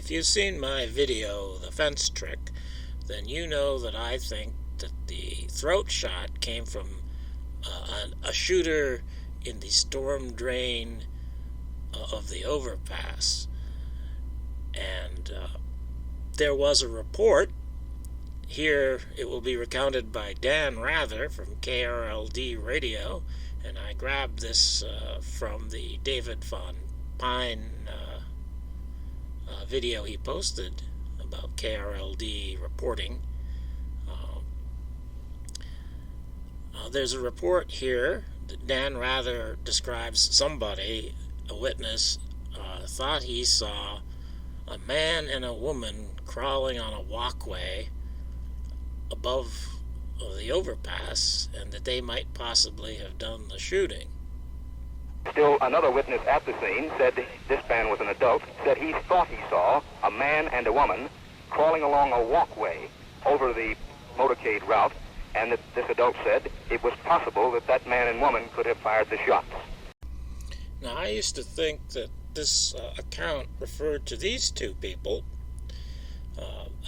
If you've seen my video, The Fence Trick, then you know that I think that the throat shot came from a shooter in the storm drain of the overpass. And there was a report. Here it will be recounted by Dan Rather from KRLD Radio, and I grabbed this from the David Von Pine video he posted about KRLD reporting. There's a report here that Dan Rather describes somebody, a witness, thought he saw a man and a woman crawling on a walkway above the overpass, and that they might possibly have done the shooting. Still, another witness at the scene said this man was an adult, said he thought he saw a man and a woman crawling along a walkway over the motorcade route, and that this adult said it was possible that that man and woman could have fired the shots. Now, I used to think that this account referred to these two people.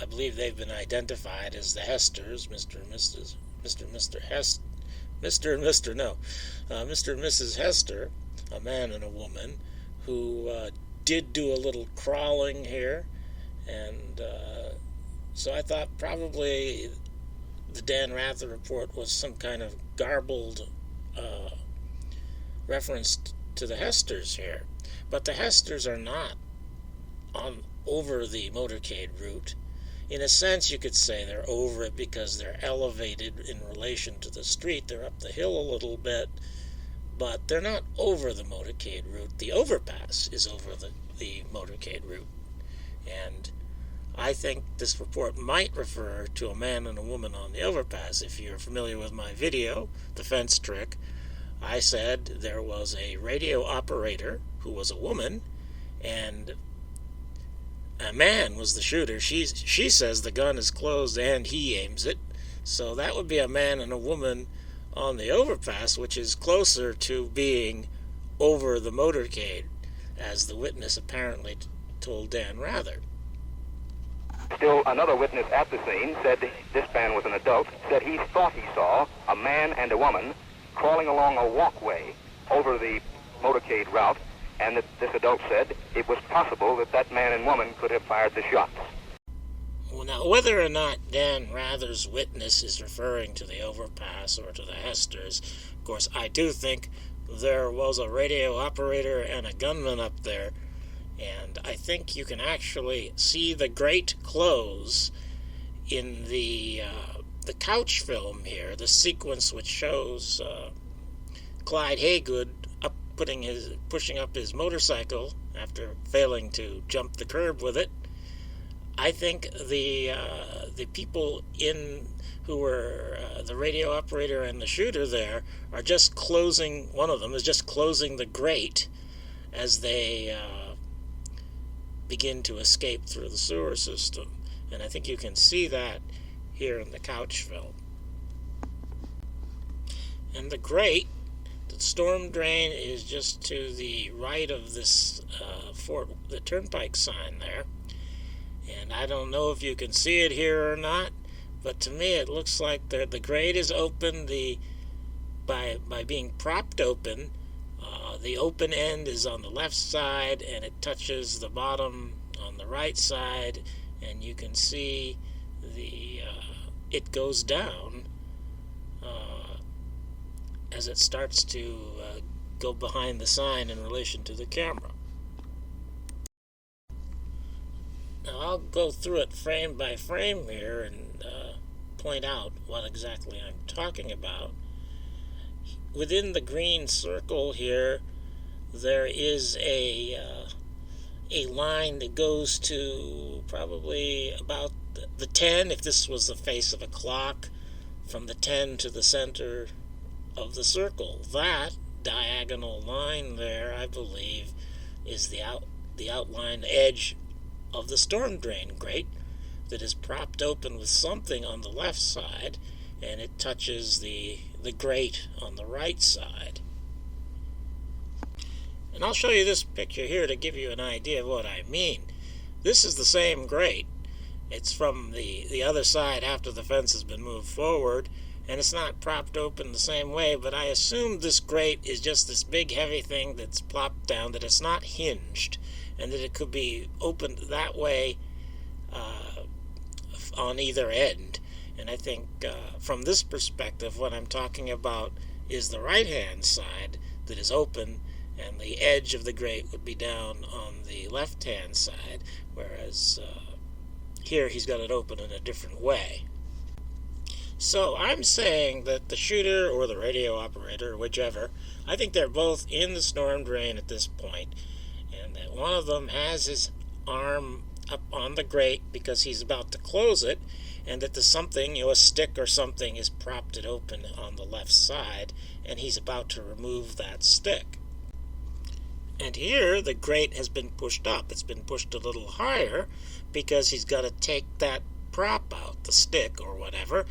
I believe they've been identified as the Hesters, Mr. and Mrs. Hester, a man and a woman, who did do a little crawling here, and so I thought probably the Dan Rather report was some kind of garbled reference to the Hesters here. But the Hesters are not over the motorcade route. In a sense, you could say they're over it because they're elevated in relation to the street. They're up the hill a little bit, but they're not over the motorcade route. The overpass is over the motorcade route. And I think this report might refer to a man and a woman on the overpass. If you're familiar with my video, The Fence Trick, I said there was a radio operator who was a woman, and a man was the shooter. She says the gun is closed and he aims it. So that would be a man and a woman on the overpass, which is closer to being over the motorcade, as the witness apparently told Dan Rather. Still, another witness at the scene said this man was an adult, said he thought he saw a man and a woman crawling along a walkway over the motorcade route, and that this adult said it was possible that that man and woman could have fired the shots. Well, now, whether or not Dan Rather's witness is referring to the overpass or to the Hesters, of course, I do think there was a radio operator and a gunman up there, and I think you can actually see the Grate close in the couch film here, the sequence which shows Clyde Haygood pushing up his motorcycle after failing to jump the curb with it. I think the people who were the radio operator and the shooter there are just closing. One of them is just closing the grate as they begin to escape through the sewer system, and I think you can see that here in the couch film. And the grate, the storm drain, is just to the right of this the turnpike sign there. And I don't know if you can see it here or not, but to me it looks like the grate is open. By being propped open, the open end is on the left side, and it touches the bottom on the right side, and you can see it goes down as it starts to go behind the sign in relation to the camera. Now I'll go through it frame by frame here and point out what exactly I'm talking about. Within the green circle here, there is a line that goes to probably about the 10, if this was the face of a clock, from the 10 to the center of the circle. That diagonal line there, I believe, is the outline edge of the storm drain grate that is propped open with something on the left side, and it touches the grate on the right side. And I'll show you this picture here to give you an idea of what I mean. This is the same grate. It's from the other side after the fence has been moved forward, and it's not propped open the same way, but I assume this grate is just this big heavy thing that's plopped down, that it's not hinged, and that it could be opened that way on either end. And I think from this perspective, what I'm talking about is the right-hand side that is open, and the edge of the grate would be down on the left-hand side, whereas here he's got it open in a different way. So I'm saying that the shooter or the radio operator, whichever, I think they're both in the storm drain at this point, and that one of them has his arm up on the grate because he's about to close it, and that there's something, a stick or something is propped it open on the left side, and he's about to remove that stick. And here the grate has been pushed up. It's been pushed a little higher because he's got to take that prop out, the stick or whatever.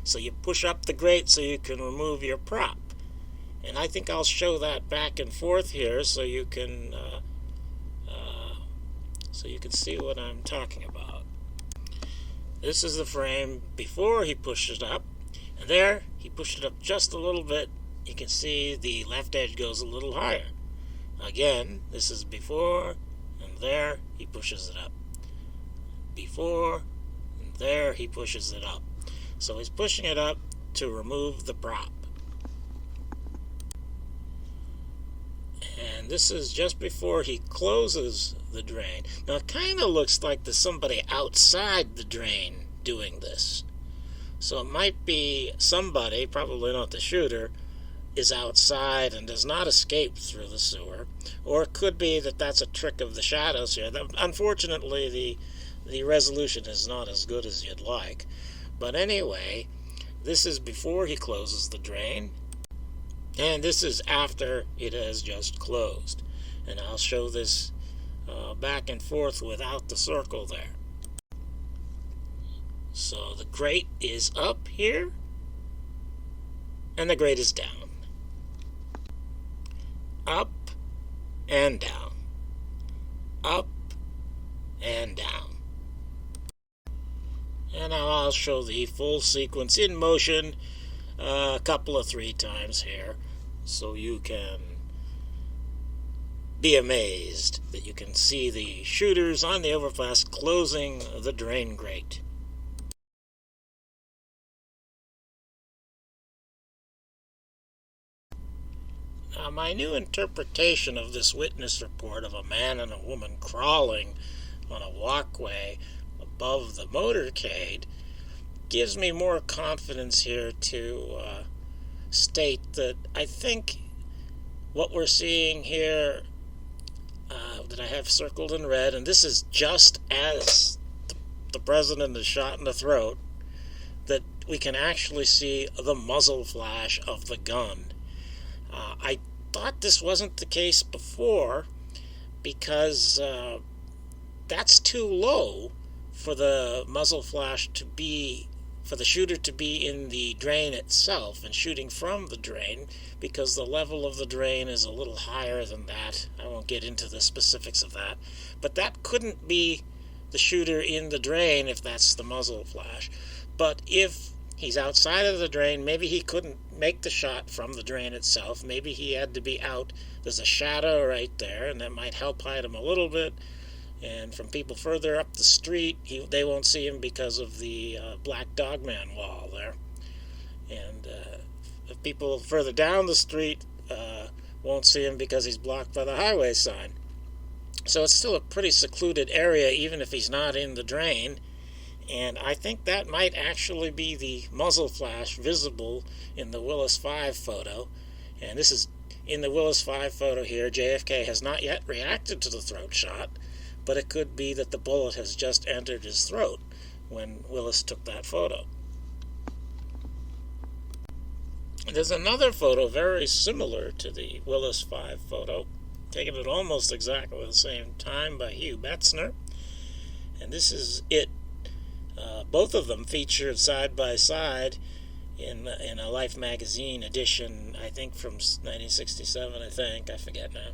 So you push up the grate so you can remove your prop. And I think I'll show that back and forth here so you can see what I'm talking about. This is the frame before he pushed it up, and there he pushed it up just a little bit. You can see the left edge goes a little higher. Again, this is before, and there he pushes it up. Before, and there he pushes it up. So he's pushing it up to remove the prop. And this is just before he closes the drain. Now it kind of looks like there's somebody outside the drain doing this. So it might be somebody, probably not the shooter, is outside and does not escape through the sewer. Or it could be that that's a trick of the shadows here. Unfortunately, the resolution is not as good as you'd like. But anyway, this is before he closes the drain, and this is after it has just closed. And I'll show this back and forth without the circle there. So the grate is up here, and the grate is down. Up and down. Up and down. And now I'll show the full sequence in motion a couple of 3 times here, so you can be amazed that you can see the shooters on the overpass closing the drain grate. Now, my new interpretation of this witness report of a man and a woman crawling on a walkway above the motorcade gives me more confidence here to state that I think what we're seeing here, that I have circled in red, and this is just as the president is shot in the throat, that we can actually see the muzzle flash of the gun. I thought this wasn't the case before because that's too low for the muzzle flash to be, for the shooter to be in the drain itself and shooting from the drain, because the level of the drain is a little higher than that. I won't get into the specifics of that, but that couldn't be the shooter in the drain if that's the muzzle flash. But if he's outside of the drain, maybe he couldn't make the shot from the drain itself. Maybe he had to be out. There's a shadow right there, and that might help hide him a little bit. And from people further up the street, they won't see him because of the Black Dogman wall there. And if people further down the street won't see him because he's blocked by the highway sign. So it's still a pretty secluded area, even if he's not in the drain. And I think that might actually be the muzzle flash visible in the Willis 5 photo. And this is in the Willis 5 photo here. JFK has not yet reacted to the throat shot, but it could be that the bullet has just entered his throat when Willis took that photo. There's another photo very similar to the Willis 5 photo, taken at almost exactly the same time by Hugh Metzner. And this is it. Both of them featured side by side in a Life magazine edition, I think from 1967, I forget now.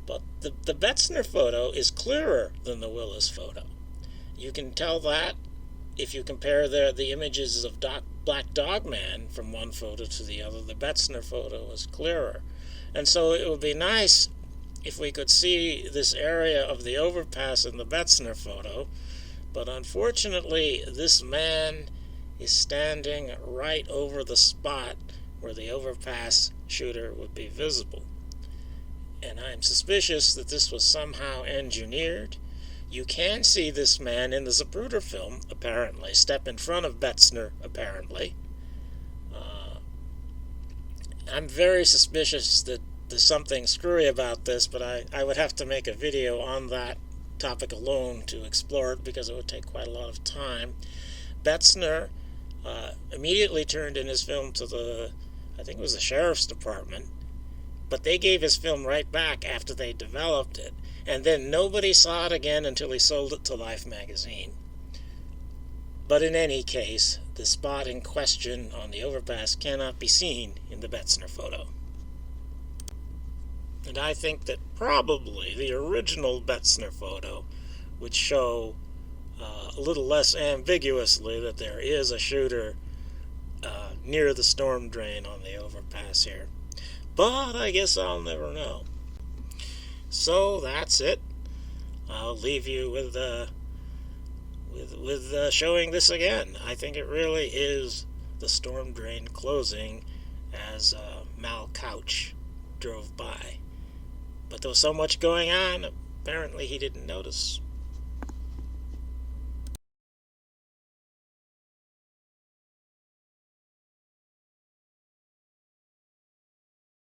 But the Betzner photo is clearer than the Willis photo. You can tell that if you compare the images of Black Dog Man from one photo to the other. The Betzner photo is clearer. And so it would be nice if we could see this area of the overpass in the Betzner photo, but unfortunately this man is standing right over the spot where the overpass shooter would be visible. And I'm suspicious that this was somehow engineered. You can see this man in the Zapruder film, apparently, step in front of Betzner, apparently. I'm very suspicious that there's something screwy about this, but I would have to make a video on that topic alone to explore it, because it would take quite a lot of time. Betzner immediately turned in his film to I think it was the sheriff's department, but they gave his film right back after they developed it, and then nobody saw it again until he sold it to Life magazine. But in any case, the spot in question on the overpass cannot be seen in the Betzner photo. And I think that probably the original Betzner photo would show a little less ambiguously that there is a shooter near the storm drain on the overpass here. But I guess I'll never know. So that's it. I'll leave you with showing this again. I think it really is the storm drain closing as Mal Couch drove by. But there was so much going on, apparently he didn't notice.